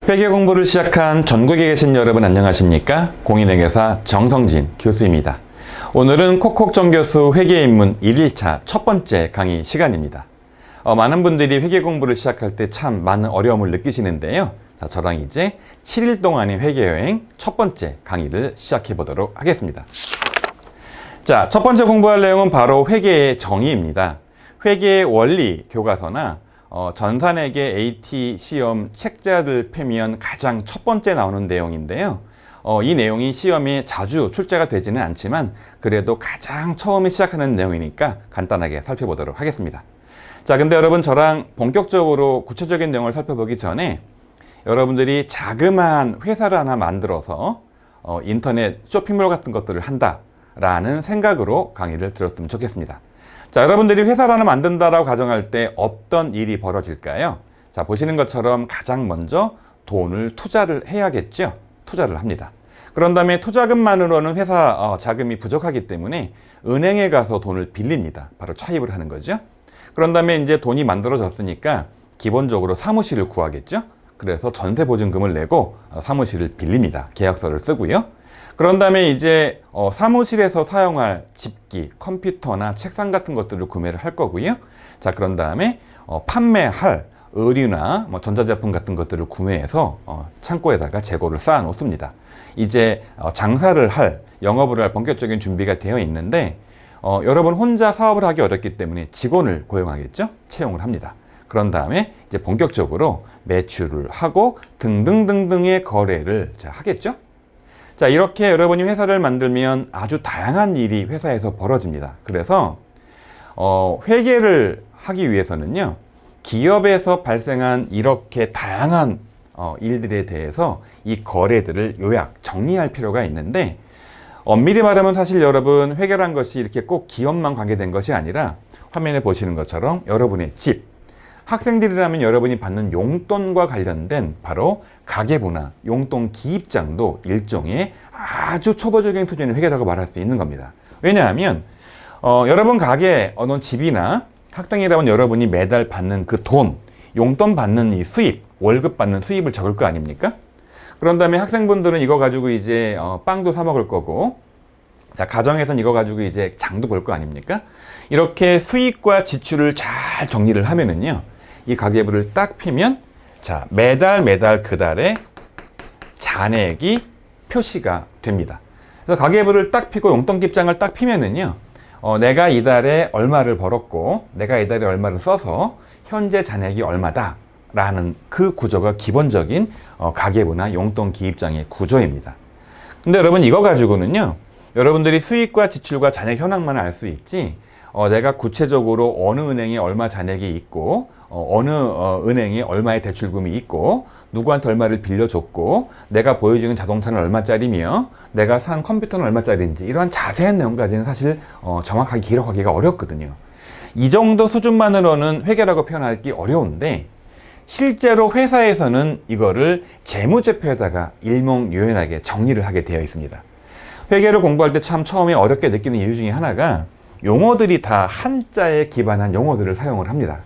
회계 공부를 시작한 전국에 계신 여러분 안녕하십니까? 공인회계사 정성진 교수입니다. 오늘은 콕콕정 교수 회계입문 1일차 첫 번째 강의 시간입니다. 많은 분들이 회계 공부를 시작할 때 참 많은 어려움을 느끼시는데요. 자, 저랑 이제 7일 동안의 회계여행 첫 번째 강의를 시작해 보도록 하겠습니다. 자, 첫 번째 공부할 내용은 바로 회계의 정의입니다. 회계의 원리 교과서나 전산회계 AT 시험 책자를 펴면 가장 첫 번째 나오는 내용인데요. 이 내용이 시험에 자주 출제가 되지는 않지만 그래도 가장 처음에 시작하는 내용이니까 간단하게 살펴보도록 하겠습니다. 자, 근데 여러분 저랑 본격적으로 구체적인 내용을 살펴보기 전에 여러분들이 자그마한 회사를 하나 만들어서 인터넷 쇼핑몰 같은 것들을 한다라는 생각으로 강의를 들었으면 좋겠습니다. 자, 여러분들이 회사를 하나 만든다라고 가정할 때 어떤 일이 벌어질까요? 자, 보시는 것처럼 가장 먼저 돈을 투자를 해야겠죠? 투자를 합니다. 그런 다음에 투자금만으로는 회사 자금이 부족하기 때문에 은행에 가서 돈을 빌립니다. 바로 차입을 하는 거죠. 그런 다음에 이제 돈이 만들어졌으니까 기본적으로 사무실을 구하겠죠? 그래서 전세보증금을 내고 사무실을 빌립니다. 계약서를 쓰고요. 그런 다음에 이제 사무실에서 사용할 집기, 컴퓨터나 책상 같은 것들을 구매를 할 거고요. 자, 그런 다음에 판매할 의류나 전자제품 같은 것들을 구매해서 창고에다가 재고를 쌓아 놓습니다. 이제 장사를 할, 영업을 할 본격적인 준비가 되어 있는데 여러분 혼자 사업을 하기 어렵기 때문에 직원을 고용하겠죠? 채용을 합니다. 그런 다음에 이제 본격적으로 매출을 하고 등등등등의 거래를 하겠죠? 자, 이렇게 여러분이 회사를 만들면 아주 다양한 일이 회사에서 벌어집니다. 그래서 회계를 하기 위해서는요, 기업에서 발생한 이렇게 다양한 일들에 대해서 이 거래들을 요약, 정리할 필요가 있는데 엄밀히 말하면 사실 여러분 회계란 것이 이렇게 꼭 기업만 관계된 것이 아니라 화면에 보시는 것처럼 여러분의 집, 학생들이라면 여러분이 받는 용돈과 관련된 바로 가계부나 용돈 기입장도 일종의 아주 초보적인 수준의 회계라고 말할 수 있는 겁니다. 왜냐하면 여러분 가게 어느 집이나 학생이라면 여러분이 매달 받는 그 돈, 용돈 받는 이 수입, 월급 받는 수입을 적을 거 아닙니까? 그런 다음에 학생분들은 이거 가지고 이제 빵도 사 먹을 거고, 자, 가정에서는 이거 가지고 이제 장도 볼 거 아닙니까? 이렇게 수입과 지출을 잘 정리를 하면은요, 이 가계부를 딱 피면, 자, 매달 그 달에 잔액이 표시가 됩니다. 그래서 가계부를 딱 피고 용돈기입장을 딱 피면은요, 내가 이달에 얼마를 벌었고, 내가 이달에 얼마를 써서 현재 잔액이 얼마다 라는 그 구조가 기본적인 가계부나 용돈기입장의 구조입니다. 근데 여러분 이거 가지고는요, 여러분들이 수익과 지출과 잔액 현황만 알 수 있지, 내가 구체적으로 어느 은행에 얼마 잔액이 있고 어느 은행에 얼마의 대출금이 있고 누구한테 얼마를 빌려줬고 내가 보유중인 자동차는 얼마짜리며 내가 산 컴퓨터는 얼마짜리인지 이러한 자세한 내용까지는 사실 정확하게 기록하기가 어렵거든요. 이 정도 수준만으로는 회계라고 표현하기 어려운데 실제로 회사에서는 이거를 재무제표에다가 일목요연하게 정리를 하게 되어 있습니다. 회계를 공부할 때 참 처음에 어렵게 느끼는 이유 중에 하나가 용어들이 다 한자에 기반한 용어들을 사용을 합니다.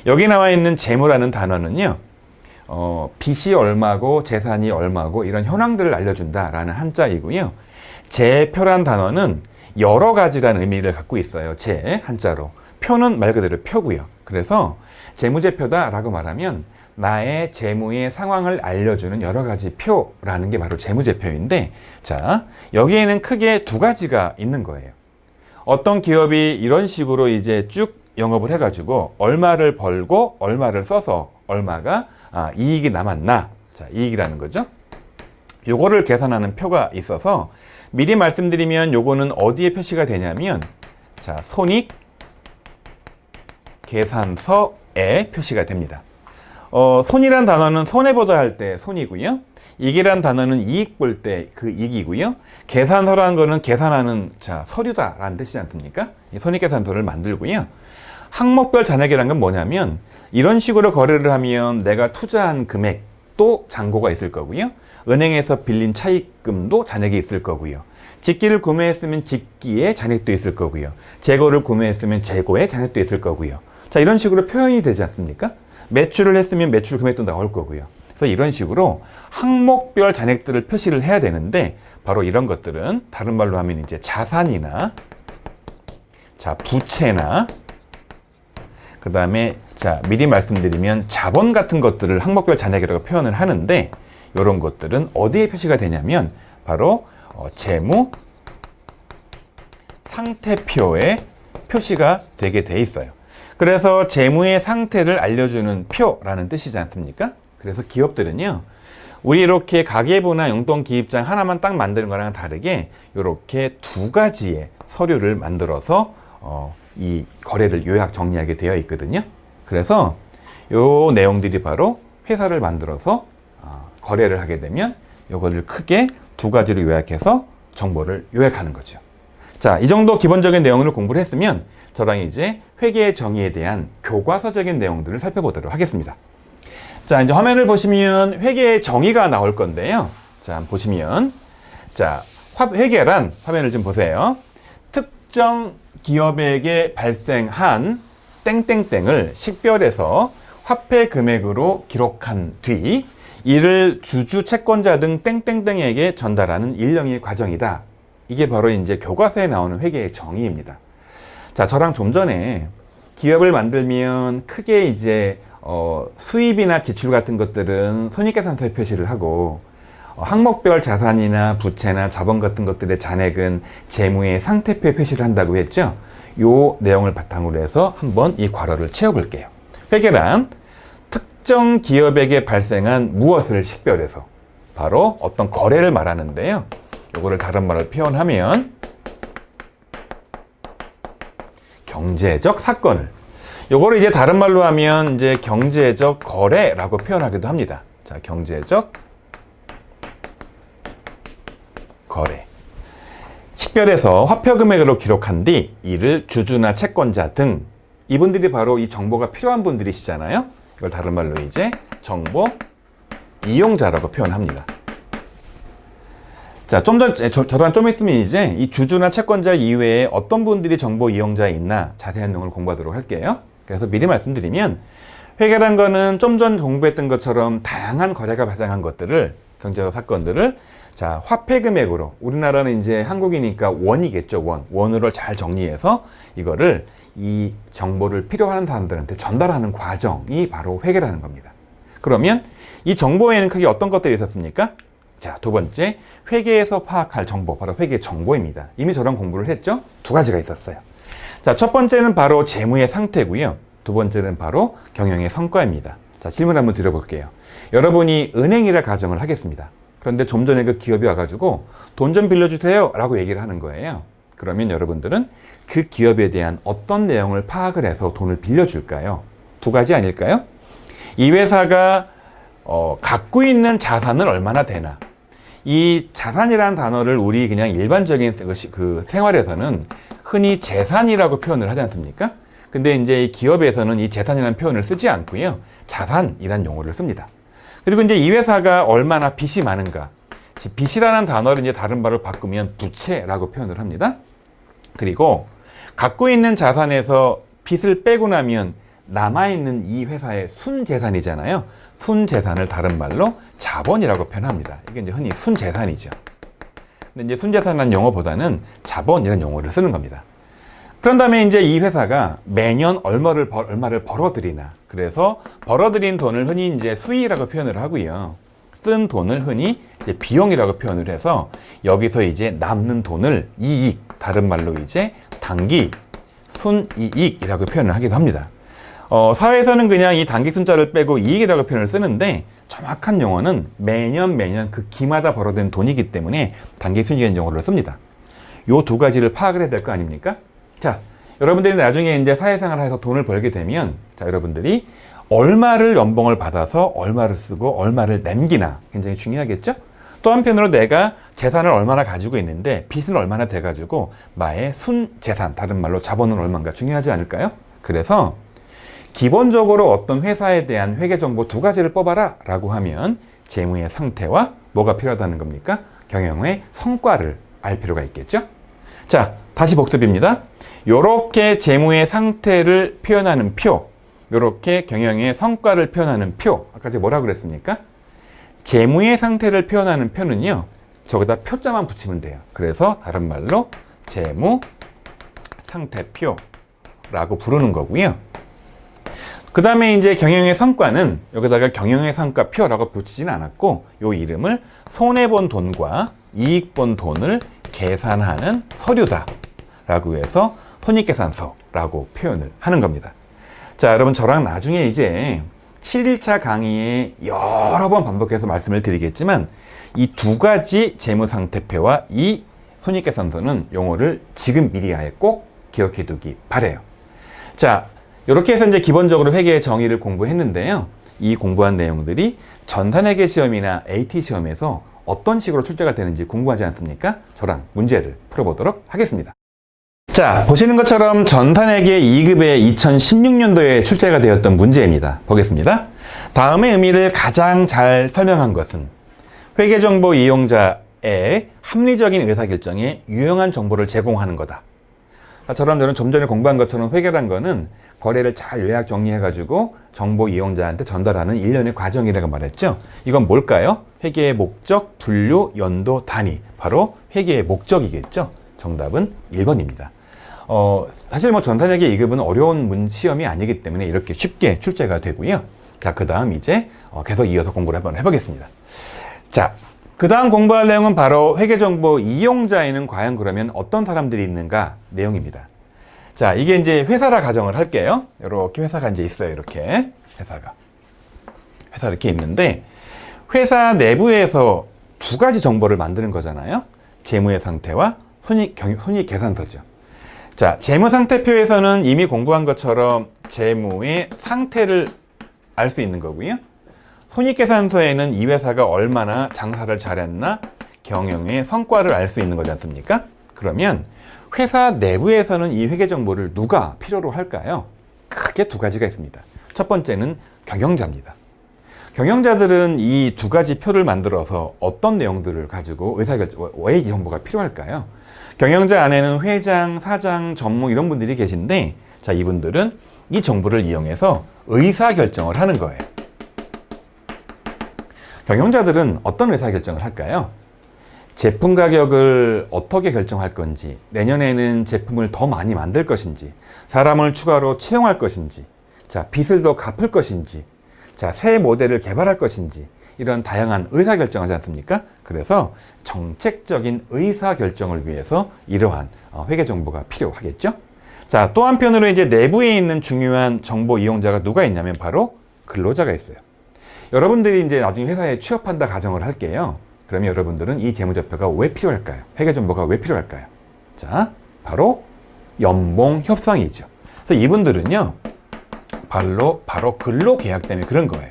여기 나와 있는 재무라는 단어는요, 빚이 얼마고 재산이 얼마고 이런 현황들을 알려준다라는 한자이고요. 재표란 단어는 여러 가지라는 의미를 갖고 있어요. 한자로. 표는 말 그대로 표고요. 그래서 재무제표다라고 말하면 나의 재무의 상황을 알려주는 여러 가지 표라는 게 바로 재무제표인데, 자, 여기에는 크게 두 가지가 있는 거예요. 어떤 기업이 이런 식으로 이제 쭉 영업을 해가지고 얼마를 벌고 얼마를 써서 얼마가 이익이 남았나, 자, 이익이라는 거죠. 요거를 계산하는 표가 있어서 미리 말씀드리면 요거는 어디에 표시가 되냐면, 자, 손익 계산서에 표시가 됩니다. 손이란 단어는 손해보다 할 때 손이고요. 이익이란 단어는 이익 볼 때 그 이익이고요. 계산서라는 거는 계산하는 서류다라는 뜻이지 않습니까? 이 손익계산서를 만들고요. 항목별 잔액이라는 건 뭐냐면 이런 식으로 거래를 하면 내가 투자한 금액도 잔고가 있을 거고요. 은행에서 빌린 차입금도 잔액이 있을 거고요. 집기를 구매했으면 집기에 잔액도 있을 거고요. 재고를 구매했으면 재고에 잔액도 있을 거고요. 자, 이런 식으로 표현이 되지 않습니까? 매출을 했으면 매출 금액도 나올 거고요. 그래서 이런 식으로 항목별 잔액들을 표시를 해야 되는데 바로 이런 것들은 다른 말로 하면 이제 자산이나 자 부채나 그 다음에 자 미리 말씀드리면 자본 같은 것들을 항목별 잔액이라고 표현을 하는데 이런 것들은 어디에 표시가 되냐면 바로 재무 상태표에 표시가 되게 돼 있어요. 그래서 재무의 상태를 알려주는 표라는 뜻이지 않습니까? 그래서 기업들은요, 우리 이렇게 가계부나 용돈기입장 하나만 딱 만드는 거랑 다르게 이렇게 두 가지의 서류를 만들어서 이 거래를 요약 정리하게 되어 있거든요. 그래서 요 내용들이 바로 회사를 만들어서 거래를 하게 되면 요거를 크게 두 가지로 요약해서 정보를 요약하는 거죠. 자, 이 정도 기본적인 내용을 공부를 했으면 저랑 이제 회계 정의에 대한 교과서적인 내용들을 살펴보도록 하겠습니다. 자, 이제 화면을 보시면 회계 정의가 나올 건데요. 자, 보시면 자, 회계란 화면을 좀 보세요. 특정 기업에게 발생한 땡땡땡을 식별해서 화폐 금액으로 기록한 뒤 이를 주주 채권자 등 땡땡땡에게 전달하는 일련의 과정이다. 이게 바로 이제 교과서에 나오는 회계의 정의입니다. 자, 저랑 좀 전에 기업을 만들면 크게 이제 수입이나 지출 같은 것들은 손익계산서에 표시를 하고 항목별 자산이나 부채나 자본 같은 것들의 잔액은 재무의 상태표에 표시를 한다고 했죠. 요 내용을 바탕으로 해서 한번 이 괄호를 채워볼게요. 회계란 특정 기업에게 발생한 무엇을 식별해서 바로 어떤 거래를 말하는데요. 요거를 다른 말로 표현하면 경제적 사건을, 요거를 이제 다른 말로 하면 이제 경제적 거래라고 표현하기도 합니다. 자, 경제적 거래. 식별해서 화표 금액으로 기록한 뒤 이를 주주나 채권자 등 이분들이 바로 이 정보가 필요한 분들이시잖아요. 이걸 다른 말로 이제 정보 이용자라고 표현합니다. 자, 저랑 좀 있으면 이제 이 주주나 채권자 이외에 어떤 분들이 정보 이용자에 있나 자세한 내용을 공부하도록 할게요. 그래서 미리 말씀드리면 회계란 거는 좀 전 공부했던 것처럼 다양한 거래가 발생한 것들을, 경제적 사건들을 자, 화폐 금액으로, 우리나라는 이제 한국이니까 원이겠죠, 원으로 잘 정리해서 이거를 이 정보를 필요한 사람들한테 전달하는 과정이 바로 회계라는 겁니다. 그러면 이 정보에는 크게 어떤 것들이 있었습니까? 자, 두 번째, 회계에서 파악할 정보, 바로 회계 정보입니다. 이미 저랑 공부를 했죠? 두 가지가 있었어요. 자, 첫 번째는 바로 재무의 상태고요. 두 번째는 바로 경영의 성과입니다. 자, 질문 한번 드려볼게요. 여러분이 은행이라 가정을 하겠습니다. 그런데 좀 전에 그 기업이 와가지고 돈 좀 빌려주세요 라고 얘기를 하는 거예요. 그러면 여러분들은 그 기업에 대한 어떤 내용을 파악을 해서 돈을 빌려줄까요? 두 가지 아닐까요? 이 회사가 갖고 있는 자산은 얼마나 되나? 이 자산이라는 단어를 우리 그냥 일반적인 그 생활에서는 흔히 재산이라고 표현을 하지 않습니까? 근데 이제 이 기업에서는 이 재산이라는 표현을 쓰지 않고요. 자산이라는 용어를 씁니다. 그리고 이제 이 회사가 얼마나 빚이 많은가. 빚이라는 단어를 이제 다른 말로 바꾸면 부채라고 표현을 합니다. 그리고 갖고 있는 자산에서 빚을 빼고 나면 남아있는 이 회사의 순재산이잖아요. 순재산을 다른 말로 자본이라고 표현합니다. 이게 이제 흔히 순재산이죠. 근데 이제 순재산이라는 용어보다는 자본이라는 용어를 쓰는 겁니다. 그런 다음에 이제 이 회사가 매년 얼마를 벌어들이나. 그래서 벌어들인 돈을 흔히 이제 수익이라고 표현을 하고요. 쓴 돈을 흔히 이제 비용이라고 표현을 해서 여기서 이제 남는 돈을 이익, 다른 말로 이제 단기 순이익이라고 표현을 하기도 합니다. 사회에서는 그냥 이 단기 순자를 빼고 이익이라고 표현을 쓰는데 정확한 용어는 매년 그 기마다 벌어든 돈이기 때문에 단기 순이익이라는 용어를 씁니다. 요 두 가지를 파악을 해야 될 거 아닙니까? 자, 여러분들이 나중에 이제 사회생활을 해서 돈을 벌게 되면 자, 여러분들이 얼마를 연봉을 받아서 얼마를 쓰고 얼마를 남기나 굉장히 중요하겠죠? 또 한편으로 내가 재산을 얼마나 가지고 있는데 빚은 얼마나 돼가지고 나의 순재산, 다른 말로 자본은 얼마인가 중요하지 않을까요? 그래서 기본적으로 어떤 회사에 대한 회계 정보 두 가지를 뽑아라 라고 하면 재무의 상태와 뭐가 필요하다는 겁니까? 경영의 성과를 알 필요가 있겠죠? 자, 다시 복습입니다. 요렇게 재무의 상태를 표현하는 표, 요렇게 경영의 성과를 표현하는 표, 아까 제가 뭐라고 그랬습니까? 재무의 상태를 표현하는 표는요, 저기다 표자만 붙이면 돼요. 그래서 다른 말로 재무 상태표라고 부르는 거고요. 그 다음에 이제 경영의 성과는 여기다가 경영의 성과표라고 붙이진 않았고, 요 이름을 손해본 돈과 이익 본 돈을 계산하는 서류다 라고 해서 손익계산서라고 표현을 하는 겁니다. 자, 여러분 저랑 나중에 이제 7일차 강의에 여러 번 반복해서 말씀을 드리겠지만, 이 두 가지 재무상태표와 이 손익계산서는 용어를 지금 미리 아예 꼭 기억해 두기 바래요. 자, 이렇게 해서 이제 기본적으로 회계의 정의를 공부했는데요. 이 공부한 내용들이 전산회계 시험이나 AT 시험에서 어떤 식으로 출제가 되는지 궁금하지 않습니까? 저랑 문제를 풀어보도록 하겠습니다. 자, 보시는 것처럼 전산회계 2급의 2016년도에 출제가 되었던 문제입니다. 보겠습니다. 다음의 의미를 가장 잘 설명한 것은 회계정보 이용자의 합리적인 의사결정에 유용한 정보를 제공하는 거다. 저처럼 저는 좀 전에 공부한 것처럼 회계란 거는 거래를 잘 요약 정리해가지고 정보 이용자한테 전달하는 일련의 과정이라고 말했죠. 이건 뭘까요? 회계의 목적, 분류, 연도, 단위. 바로 회계의 목적이겠죠. 정답은 1번입니다. 사실 뭐 전산회계 2급은 어려운 시험이 아니기 때문에 이렇게 쉽게 출제가 되고요. 자, 그 다음 이제 계속 이어서 공부를 한번 해보겠습니다. 자, 그 다음 공부할 내용은 바로 회계정보 이용자에는 과연 그러면 어떤 사람들이 있는가 내용입니다. 자, 이게 이제 회사라 가정을 할게요. 이렇게 회사가 이제 있어요. 이렇게 회사 이렇게 있는데, 회사 내부에서 두 가지 정보를 만드는 거잖아요. 재무의 상태와 손익계산서죠. 자, 재무상태표에서는 이미 공부한 것처럼 재무의 상태를 알 수 있는 거고요. 손익계산서에는 이 회사가 얼마나 장사를 잘했나, 경영의 성과를 알 수 있는 거지 않습니까? 그러면 회사 내부에서는 이 회계 정보를 누가 필요로 할까요? 크게 두 가지가 있습니다. 첫 번째는 경영자입니다. 경영자들은 이 두 가지 표를 만들어서 어떤 내용들을 가지고 왜 이 정보가 필요할까요? 경영자 안에는 회장, 사장, 전무 이런 분들이 계신데, 자, 이분들은 이 정보를 이용해서 의사결정을 하는 거예요. 경영자들은 어떤 의사결정을 할까요? 제품 가격을 어떻게 결정할 건지, 내년에는 제품을 더 많이 만들 것인지, 사람을 추가로 채용할 것인지, 자, 빚을 더 갚을 것인지, 자, 새 모델을 개발할 것인지, 이런 다양한 의사결정을 하지 않습니까? 그래서 정책적인 의사결정을 위해서 이러한 회계정보가 필요하겠죠? 자, 또 한편으로 이제 내부에 있는 중요한 정보 이용자가 누가 있냐면 바로 근로자가 있어요. 여러분들이 이제 나중에 회사에 취업한다 가정을 할게요. 그러면 여러분들은 이 재무제표가 왜 필요할까요? 회계정보가 왜 필요할까요? 자, 바로 연봉 협상이죠. 그래서 이분들은요, 바로 근로계약 때문에 그런 거예요.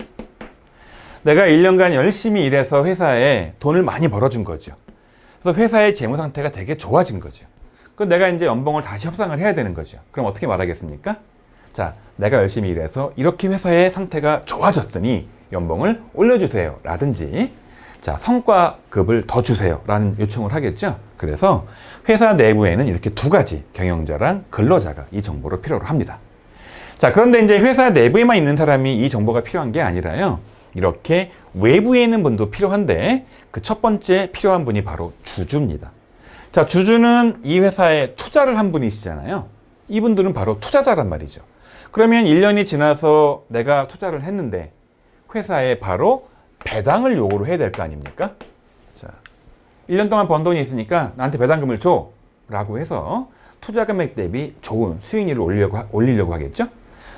내가 1년간 열심히 일해서 회사에 돈을 많이 벌어준 거죠. 그래서 회사의 재무 상태가 되게 좋아진 거죠. 그럼 내가 이제 연봉을 다시 협상을 해야 되는 거죠. 그럼 어떻게 말하겠습니까? 자, 내가 열심히 일해서 이렇게 회사의 상태가 좋아졌으니 연봉을 올려주세요 라든지, 자, 성과급을 더 주세요 라는 요청을 하겠죠. 그래서 회사 내부에는 이렇게 두 가지 경영자랑 근로자가 이 정보를 필요로 합니다. 자, 그런데 이제 회사 내부에만 있는 사람이 이 정보가 필요한 게 아니라요, 이렇게 외부에 있는 분도 필요한데, 그 첫 번째 필요한 분이 바로 주주입니다. 자, 주주는 이 회사에 투자를 한 분이시잖아요. 이분들은 바로 투자자란 말이죠. 그러면 1년이 지나서 내가 투자를 했는데 회사에 바로 배당을 요구를 해야 될 거 아닙니까? 자, 1년 동안 번 돈이 있으니까 나한테 배당금을 줘 라고 해서 투자 금액 대비 좋은 수익률을 올리려고 하겠죠?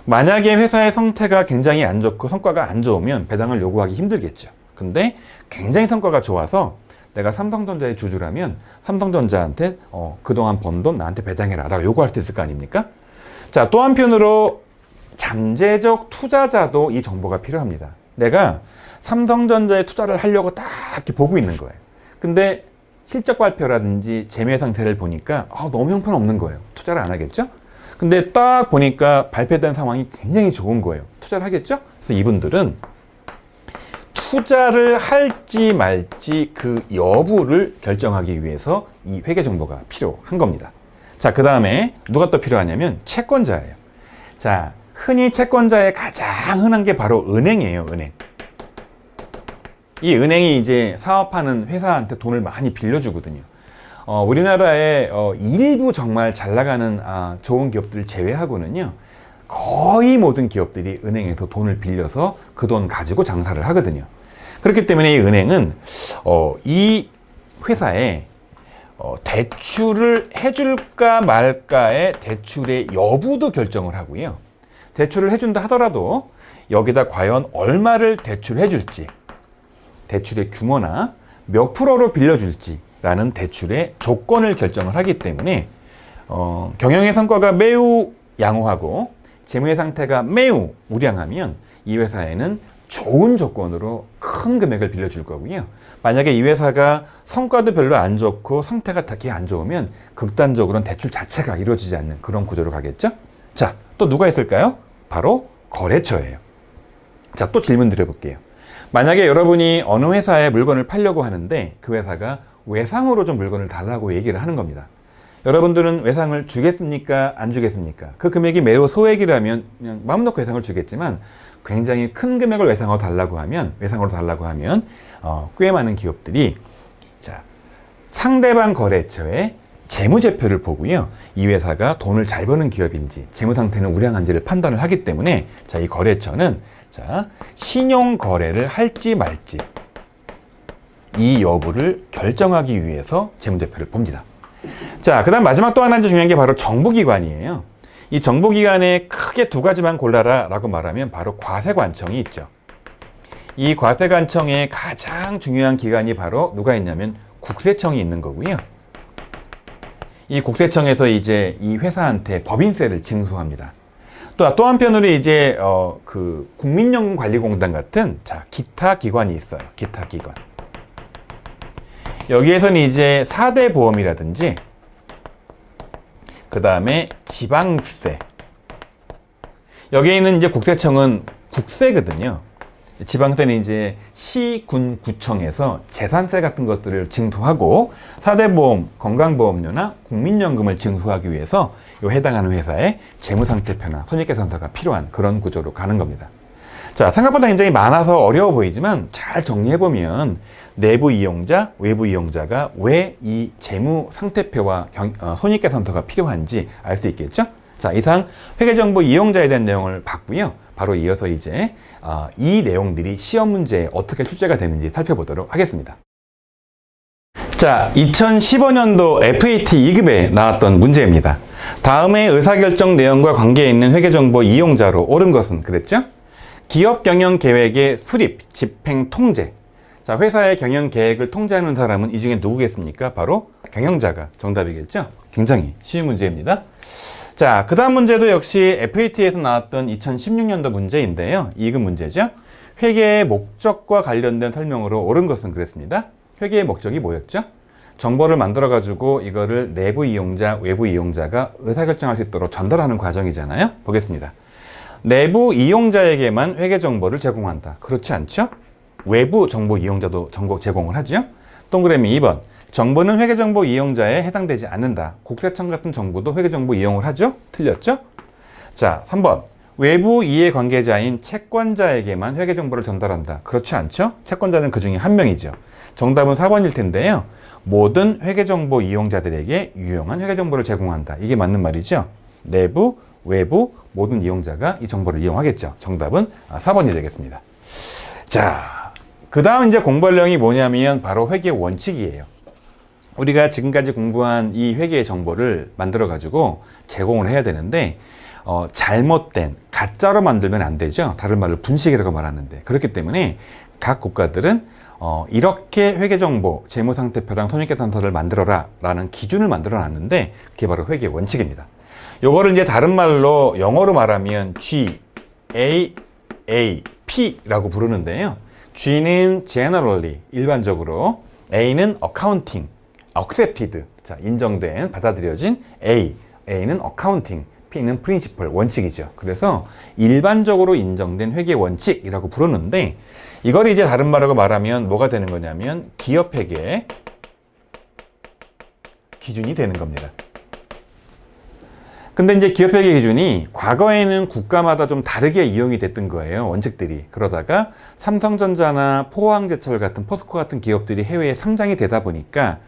만약에 회사의 상태가 굉장히 안 좋고 성과가 안 좋으면 배당을 요구하기 힘들겠죠. 근데 굉장히 성과가 좋아서 내가 삼성전자의 주주라면 삼성전자한테 그동안 번 돈 나한테 배당해라 라고 요구할 수 있을 거 아닙니까? 자, 또 한편으로 잠재적 투자자도 이 정보가 필요합니다. 내가 삼성전자에 투자를 하려고 딱 이렇게 보고 있는 거예요. 근데 실적 발표라든지 재무 상태를 보니까 너무 형편없는 거예요. 투자를 안 하겠죠? 근데 딱 보니까 발표된 상황이 굉장히 좋은 거예요. 투자를 하겠죠? 그래서 이분들은 투자를 할지 말지 그 여부를 결정하기 위해서 이 회계 정보가 필요한 겁니다. 자, 그 다음에 누가 또 필요하냐면 채권자예요. 자, 흔히 채권자의 가장 흔한 게 바로 은행이에요, 은행. 이 은행이 이제 사업하는 회사한테 돈을 많이 빌려주거든요. 우리나라의 일부 정말 잘 나가는 좋은 기업들을 제외하고는요, 거의 모든 기업들이 은행에서 돈을 빌려서 그 돈 가지고 장사를 하거든요. 그렇기 때문에 이 은행은 이 회사에 대출을 해줄까 말까의 대출의 여부도 결정을 하고요. 대출을 해준다 하더라도 여기다 과연 얼마를 대출해 줄지, 대출의 규모나 몇 프로로 빌려줄지 라는 대출의 조건을 결정을 하기 때문에 경영의 성과가 매우 양호하고 재무의 상태가 매우 우량하면 이 회사에는 좋은 조건으로 큰 금액을 빌려줄 거고요. 만약에 이 회사가 성과도 별로 안 좋고 상태가 딱히 안 좋으면 극단적으로는 대출 자체가 이루어지지 않는 그런 구조로 가겠죠? 자, 또 누가 있을까요? 바로 거래처예요. 자, 또 질문 드려볼게요. 만약에 여러분이 어느 회사에 물건을 팔려고 하는데 그 회사가 외상으로 좀 물건을 달라고 얘기를 하는 겁니다. 여러분들은 외상을 주겠습니까? 안 주겠습니까? 그 금액이 매우 소액이라면 그냥 마음 놓고 외상을 주겠지만 굉장히 큰 금액을 외상으로 달라고 하면 꽤 많은 기업들이 자, 상대방 거래처의 재무제표를 보고요. 이 회사가 돈을 잘 버는 기업인지 재무 상태는 우량한지를 판단을 하기 때문에 자, 이 거래처는 자, 신용 거래를 할지 말지 이 여부를 결정하기 위해서 재무제표를 봅니다. 자, 그 다음 마지막 또 하나 중요한 게 바로 정부기관이에요. 이 정부기관에 크게 두 가지만 골라라 라고 말하면 바로 과세관청이 있죠. 이 과세관청의 가장 중요한 기관이 바로 누가 있냐면 국세청이 있는 거고요. 이 국세청에서 이제 이 회사한테 법인세를 징수합니다. 또 한편으로 이제 그 국민연금관리공단 같은 자, 기타 기관이 있어요. 기타 기관. 여기에서는 이제 4대 보험이라든지 그 다음에 지방세. 여기에 있는 이제 국세청은 국세거든요. 지방세는 이제 시, 군, 구청에서 재산세 같은 것들을 징수하고 4대 보험, 건강보험료나 국민연금을 징수하기 위해서 이 해당하는 회사의 재무상태표나 손익계산서가 필요한 그런 구조로 가는 겁니다. 자, 생각보다 굉장히 많아서 어려워 보이지만 잘 정리해보면 내부 이용자, 외부 이용자가 왜 이 재무상태표와 손익계산서가 필요한지 알 수 있겠죠? 자, 이상 회계정보 이용자에 대한 내용을 봤고요. 바로 이어서 이제 이 내용들이 시험 문제에 어떻게 출제가 되는지 살펴보도록 하겠습니다. 자, 2015년도 FAT 2급에 나왔던 문제입니다. 다음의 의사결정 내용과 관계 있는 회계정보 이용자로 옳은 것은 그랬죠? 기업 경영 계획의 수립, 집행, 통제. 자, 회사의 경영 계획을 통제하는 사람은 이 중에 누구겠습니까? 바로 경영자가 정답이겠죠? 굉장히 쉬운 문제입니다. 자, 그 다음 문제도 역시 FAT에서 나왔던 2016년도 문제인데요. 2급 문제죠. 회계의 목적과 관련된 설명으로 옳은 것은 그랬습니다. 회계의 목적이 뭐였죠? 정보를 만들어가지고 이거를 내부 이용자, 외부 이용자가 의사결정할 수 있도록 전달하는 과정이잖아요. 보겠습니다. 내부 이용자에게만 회계 정보를 제공한다. 그렇지 않죠? 외부 정보 이용자도 정보 제공을 하죠. 동그라미 2번. 정보는 회계정보 이용자에 해당되지 않는다. 국세청 같은 정보도 회계정보 이용을 하죠? 틀렸죠? 자, 3번. 외부 이해관계자인 채권자에게만 회계정보를 전달한다. 그렇지 않죠? 채권자는 그 중에 한 명이죠. 정답은 4번일 텐데요. 모든 회계정보 이용자들에게 유용한 회계정보를 제공한다. 이게 맞는 말이죠? 내부, 외부, 모든 이용자가 이 정보를 이용하겠죠. 정답은 4번이 되겠습니다. 자, 그 다음 이제 공부할 내용이 뭐냐면 바로 회계 원칙이에요. 우리가 지금까지 공부한 이 회계의 정보를 만들어 가지고 제공을 해야 되는데 잘못된 가짜로 만들면 안 되죠. 다른 말로 분식이라고 말하는데 그렇기 때문에 각 국가들은 이렇게 회계정보, 재무상태표랑 손익계산서를 만들어라 라는 기준을 만들어 놨는데 그게 바로 회계 원칙입니다. 요거를 이제 다른 말로 영어로 말하면 GAAP라고 부르는데요. G는 generally, 일반적으로, A는 accounting, accepted, 자, 인정된, 받아들여진 A는 accounting, P는 principle, 원칙이죠. 그래서 일반적으로 인정된 회계 원칙이라고 부르는데 이걸 이제 다른 말로 말하면 뭐가 되는 거냐면 기업 회계의 기준이 되는 겁니다. 근데 이제 기업회계 기준이 과거에는 국가마다 좀 다르게 이용이 됐던 거예요. 원칙들이. 그러다가 삼성전자나 포항제철 같은 포스코 같은 기업들이 해외에 상장이 되다 보니까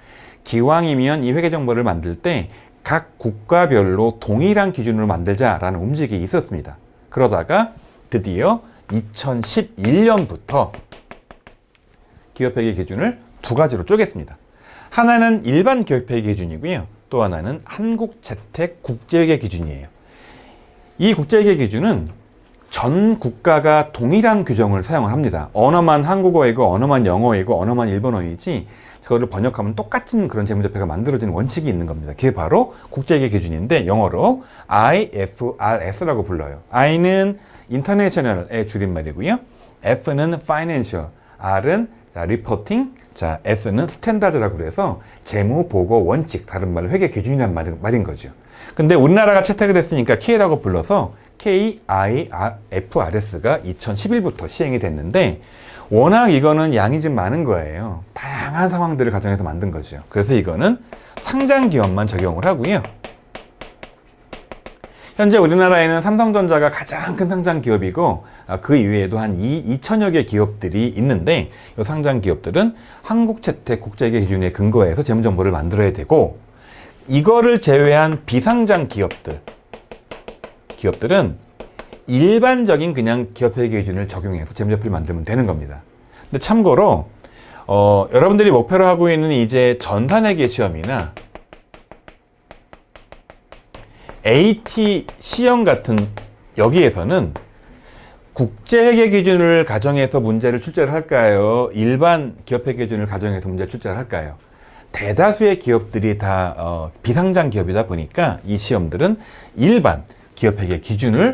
기왕이면 이 회계 정보를 만들 때 각 국가별로 동일한 기준으로 만들자라는 움직임이 있었습니다. 그러다가 드디어 2011년부터 기업회계 기준을 두 가지로 쪼갰습니다. 하나는 일반 기업회계 기준이고요. 또 하나는 한국재택 국제회계 기준이에요. 이 국제회계 기준은 전 국가가 동일한 규정을 사용을 합니다. 언어만 한국어이고 언어만 영어이고 언어만 일본어이지 그거를 번역하면 똑같은 그런 재무제표가 만들어지는 원칙이 있는 겁니다. 그게 바로 국제회계 기준인데 영어로 IFRS라고 불러요. I는 International의 줄임말이고요. F는 Financial, R은 Reporting, S는 Standard라고 그래서 재무보고 원칙, 다른 말로 회계 기준이란 말인 거죠. 근데 우리나라가 채택을 했으니까 K라고 불러서 KIFRS가 2011부터 시행이 됐는데 워낙 이거는 양이 좀 많은 거예요. 다양한 상황들을 가정해서 만든 거죠. 그래서 이거는 상장 기업만 적용을 하고요. 현재 우리나라에는 삼성전자가 가장 큰 상장 기업이고 그 이외에도 한 2천여 개 기업들이 있는데 이 상장 기업들은 한국채택 국제회계 기준에 근거해서 재무정보를 만들어야 되고 이거를 제외한 비상장 기업들은 일반적인 그냥 기업회계 기준을 적용해서 재무제표를 만들면 되는 겁니다. 근데 참고로 여러분들이 목표로 하고 있는 이제 전산회계 시험이나 AT 시험 같은 여기에서는 국제회계 기준을 가정해서 문제를 출제를 할까요? 일반 기업회계 기준을 가정해서 문제를 출제를 할까요? 대다수의 기업들이 다 비상장 기업이다 보니까 이 시험들은 일반 기업회계 기준을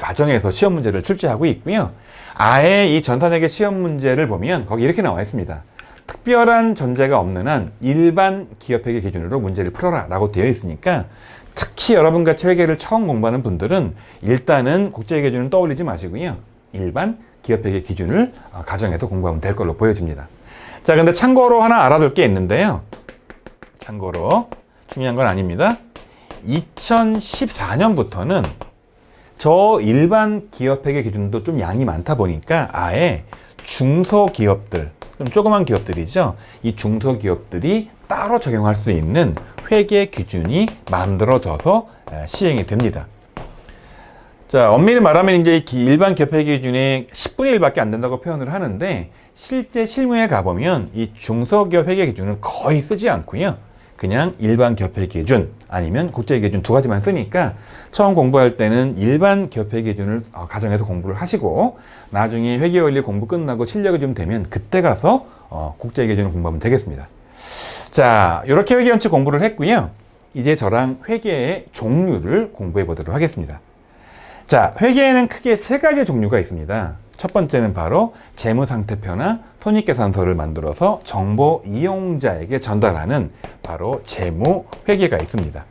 가정해서 시험 문제를 출제하고 있고요. 아예 이 전산회계 시험 문제를 보면 거기 이렇게 나와 있습니다. 특별한 전제가 없는 한 일반 기업회계 기준으로 문제를 풀어라 라고 되어 있으니까 특히 여러분같이 회계를 처음 공부하는 분들은 일단은 국제회계 기준을 떠올리지 마시고요. 일반 기업회계 기준을 가정해서 공부하면 될 걸로 보여집니다. 자, 근데 참고로 하나 알아둘 게 있는데요. 참고로 중요한 건 아닙니다. 2014년부터는 저 일반 기업회계 기준도 좀 양이 많다 보니까 아예 중소기업들, 좀 조그만 기업들이죠. 이 중소기업들이 따로 적용할 수 있는 회계 기준이 만들어져서 시행이 됩니다. 자, 엄밀히 말하면 이제 일반 기업회계 기준의 10분의 1밖에 안 된다고 표현을 하는데 실제 실무에 가보면 이 중소기업 회계 기준은 거의 쓰지 않고요. 그냥 일반 기업회계 기준 아니면 국제회계 기준 두 가지만 쓰니까 처음 공부할 때는 일반 기업회계 기준을 가정해서 공부를 하시고 나중에 회계원리 공부 끝나고 실력이 좀 되면 그때 가서 국제회계 기준을 공부하면 되겠습니다. 자, 이렇게 회계원칙 공부를 했고요. 이제 저랑 회계의 종류를 공부해 보도록 하겠습니다. 자, 회계에는 크게 세 가지 종류가 있습니다. 첫 번째는 바로 재무상태표나 손익계산서를 만들어서 정보 이용자에게 전달하는 바로 재무회계가 있습니다.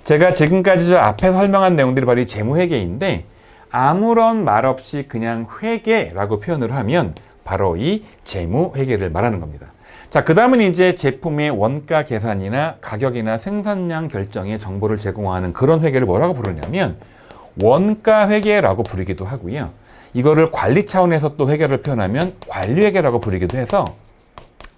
제가 지금까지 저 앞에 설명한 내용들이 바로 이 재무회계인데 아무런 말 없이 그냥 회계라고 표현을 하면 바로 이 재무회계를 말하는 겁니다. 자, 그 다음은 이제 제품의 원가 계산이나 가격이나 생산량 결정의 정보를 제공하는 그런 회계를 뭐라고 부르냐면 원가 회계라고 부르기도 하고요. 이거를 관리 차원에서 또 회계를 표현하면 관리회계라고 부르기도 해서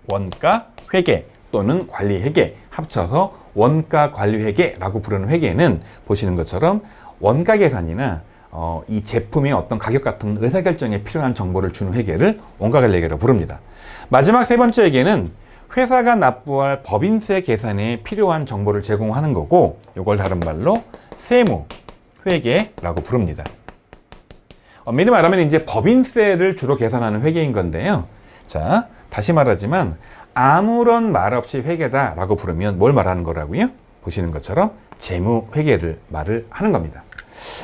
원가 회계 또는 관리회계 합쳐서 원가 관리회계라고 부르는 회계는 보시는 것처럼 원가 계산이나 이 제품의 어떤 가격 같은 의사결정에 필요한 정보를 주는 회계를 원가 관리회계라고 부릅니다. 마지막 세 번째 회계는 회사가 납부할 법인세 계산에 필요한 정보를 제공하는 거고 이걸 다른 말로 세무회계라고 부릅니다. 미리 말하면 이제 법인세를 주로 계산하는 회계인 건데요. 자, 다시 말하지만 아무런 말 없이 회계다라고 부르면 뭘 말하는 거라고요? 보시는 것처럼 재무회계를 말을 하는 겁니다.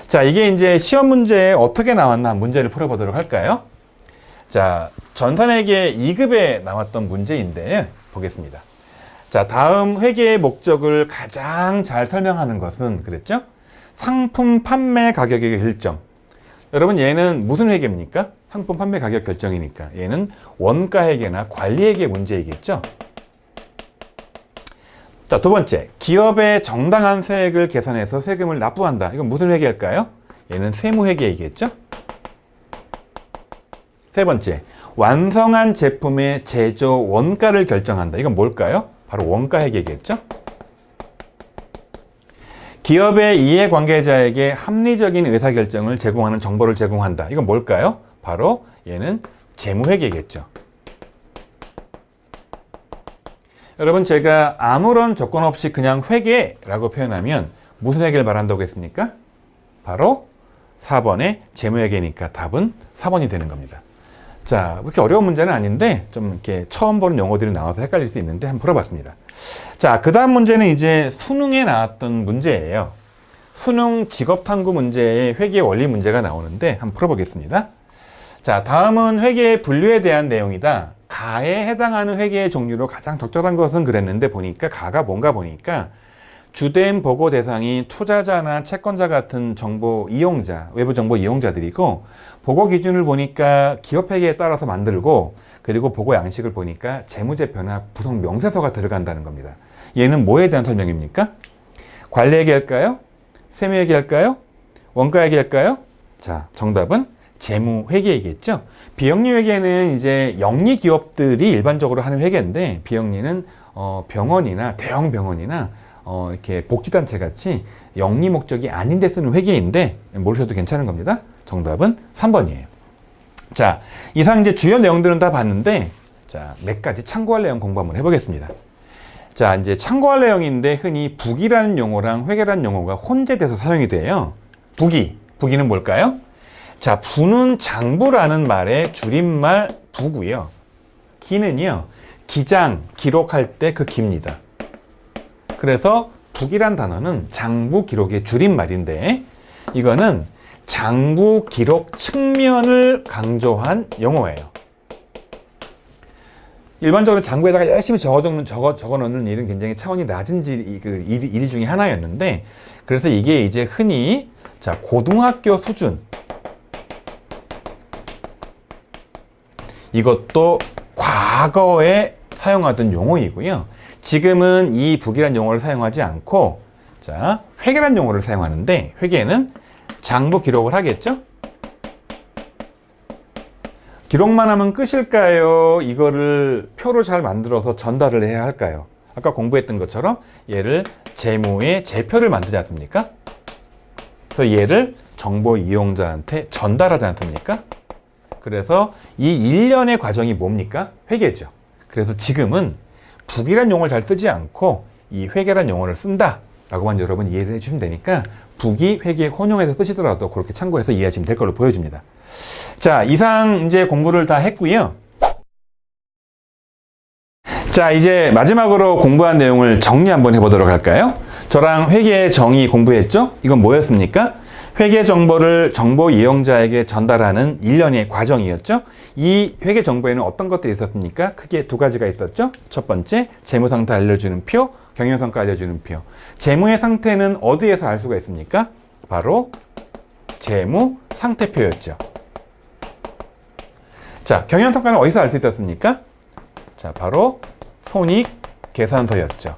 자, 이게 이제 시험 문제에 어떻게 나왔나 문제를 풀어보도록 할까요? 자, 전산회계 2급에 나왔던 문제인데 보겠습니다. 자, 다음 회계의 목적을 가장 잘 설명하는 것은 그랬죠? 상품 판매 가격의 결정. 여러분 얘는 무슨 회계입니까? 상품 판매 가격 결정이니까 얘는 원가 회계나 관리 회계 문제이겠죠. 자, 두 번째, 기업의 정당한 세액을 계산해서 세금을 납부한다. 이건 무슨 회계일까요? 얘는 세무회계이겠죠? 세 번째, 완성한 제품의 제조 원가를 결정한다. 이건 뭘까요? 바로 원가회계겠죠? 기업의 이해관계자에게 합리적인 의사결정을 제공하는 정보를 제공한다. 이건 뭘까요? 바로 얘는 재무회계겠죠. 여러분, 제가 아무런 조건 없이 그냥 회계라고 표현하면 무슨 회계를 말한다고 했습니까? 바로 4번의 재무회계니까 답은 4번이 되는 겁니다. 자, 그렇게 어려운 문제는 아닌데 좀 이렇게 처음 보는 용어들이 나와서 헷갈릴 수 있는데 한번 풀어봤습니다. 자, 그 다음 문제는 이제 수능에 나왔던 문제예요. 수능 직업탐구 문제에 회계 원리 문제가 나오는데 한번 풀어보겠습니다. 자, 다음은 회계의 분류에 대한 내용이다. 가에 해당하는 회계의 종류로 가장 적절한 것은 그랬는데 보니까 가가 뭔가 보니까 주된 보고 대상이 투자자나 채권자 같은 정보 이용자, 외부 정보 이용자들이고 보고 기준을 보니까 기업 회계에 따라서 만들고 그리고 보고 양식을 보니까 재무제표나 부속 명세서가 들어간다는 겁니다. 얘는 뭐에 대한 설명입니까? 관리회계 할까요? 세무회계 할까요? 원가회계 할까요? 자, 정답은 재무회계이겠죠. 비영리회계는 이제 영리 기업들이 일반적으로 하는 회계인데 비영리는 병원이나 대형 병원이나 이렇게 복지단체 같이 영리 목적이 아닌데 쓰는 회계인데 모르셔도 괜찮은 겁니다. 정답은 3번이에요. 자, 이상 이제 주요 내용들은 다 봤는데 자, 몇 가지 참고할 내용 공부 한번 해보겠습니다. 자, 이제 참고할 내용인데 흔히 부기라는 용어랑 회계라는 용어가 혼재돼서 사용이 돼요. 부기는 뭘까요? 자, 부는 장부라는 말의 줄임말 부고요. 기는요, 기장, 기록할 때 그 기입니다. 그래서 부기란 단어는 장부 기록의 줄임말인데 이거는 장부 기록 측면을 강조한 용어예요. 일반적으로 장부에다가 열심히 적어 넣는 일은 굉장히 차원이 낮은 일 중에 하나였는데 그래서 이게 이제 흔히 자, 고등학교 수준 이것도 과거에 사용하던 용어이고요. 지금은 이 부기란 용어를 사용하지 않고 자, 회계란 용어를 사용하는데 회계는 장부 기록을 하겠죠? 기록만 하면 끝일까요? 이거를 표로 잘 만들어서 전달을 해야 할까요? 아까 공부했던 것처럼 얘를 재무의 제표를 만들지 않습니까? 그래서 얘를 정보 이용자한테 전달하지 않습니까? 그래서 이 일련의 과정이 뭡니까? 회계죠. 그래서 지금은 부기란 용어를 잘 쓰지 않고 이 회계란 용어를 쓴다 라고만 여러분 이해를 해주시면 되니까 부기, 회계 혼용해서 쓰시더라도 그렇게 참고해서 이해하시면 될 걸로 보여집니다. 자, 이상 이제 공부를 다 했고요. 자, 이제 마지막으로 공부한 내용을 정리 한번 해보도록 할까요? 저랑 회계 정의 공부했죠? 이건 뭐였습니까? 회계 정보를 정보 이용자에게 전달하는 일련의 과정이었죠. 이 회계 정보에는 어떤 것들이 있었습니까? 크게 두 가지가 있었죠. 첫 번째, 재무 상태 알려주는 표, 경영성과 알려주는 표. 재무의 상태는 어디에서 알 수가 있습니까? 바로 재무 상태표였죠. 자, 경영성과는 어디서 알 수 있었습니까? 자, 바로 손익계산서였죠.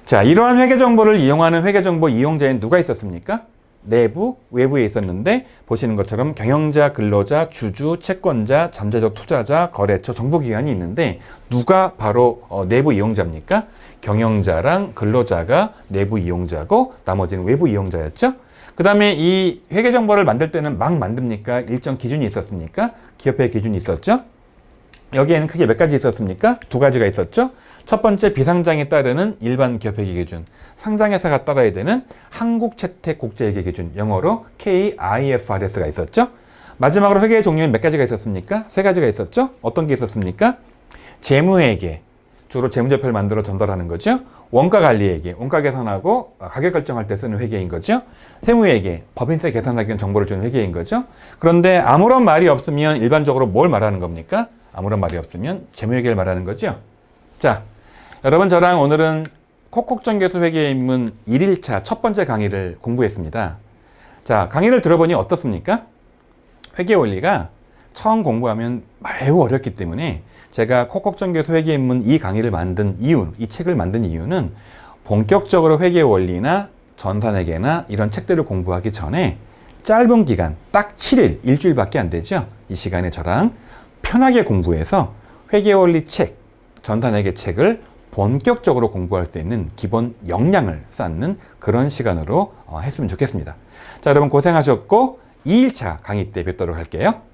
자, 이러한 회계 정보를 이용하는 회계 정보 이용자에는 누가 있었습니까? 내부, 외부에 있었는데 보시는 것처럼 경영자, 근로자, 주주, 채권자, 잠재적 투자자, 거래처, 정보기관이 있는데 누가 바로 내부 이용자입니까? 경영자랑 근로자가 내부 이용자고 나머지는 외부 이용자였죠. 그 다음에 이 회계 정보를 만들 때는 막 만듭니까? 일정 기준이 있었습니까? 기업회 기준이 있었죠. 여기에는 크게 몇 가지 있었습니까? 두 가지가 있었죠. 첫 번째, 비상장에 따르는 일반 기업회계 기준, 상장회사가 따라야 되는 한국채택국제회계 기준, 영어로 KIFRS가 있었죠. 마지막으로 회계의 종류는 몇 가지가 있었습니까? 세 가지가 있었죠. 어떤 게 있었습니까? 재무회계, 주로 재무제표를 만들어 전달하는 거죠. 원가관리회계, 원가 계산하고 가격 결정할 때 쓰는 회계인 거죠. 세무회계, 법인세 계산하기 위한 정보를 주는 회계인 거죠. 그런데 아무런 말이 없으면 일반적으로 뭘 말하는 겁니까? 아무런 말이 없으면 재무회계를 말하는 거죠. 자, 여러분 저랑 오늘은 콕콕정 교수 회계의 입문 1일차 첫 번째 강의를 공부했습니다. 자, 강의를 들어보니 어떻습니까? 회계 원리가 처음 공부하면 매우 어렵기 때문에 제가 콕콕전교수 회계입문 이 강의를 만든 이유, 이 책을 만든 이유는 본격적으로 회계 원리나 전산회계나 이런 책들을 공부하기 전에 짧은 기간, 딱 7일, 일주일밖에 안 되죠. 이 시간에 저랑 편하게 공부해서 회계원리 책, 전산회계 책을 본격적으로 공부할 수 있는 기본 역량을 쌓는 그런 시간으로 했으면 좋겠습니다. 자, 여러분 고생하셨고 2일차 강의 때 뵙도록 할게요.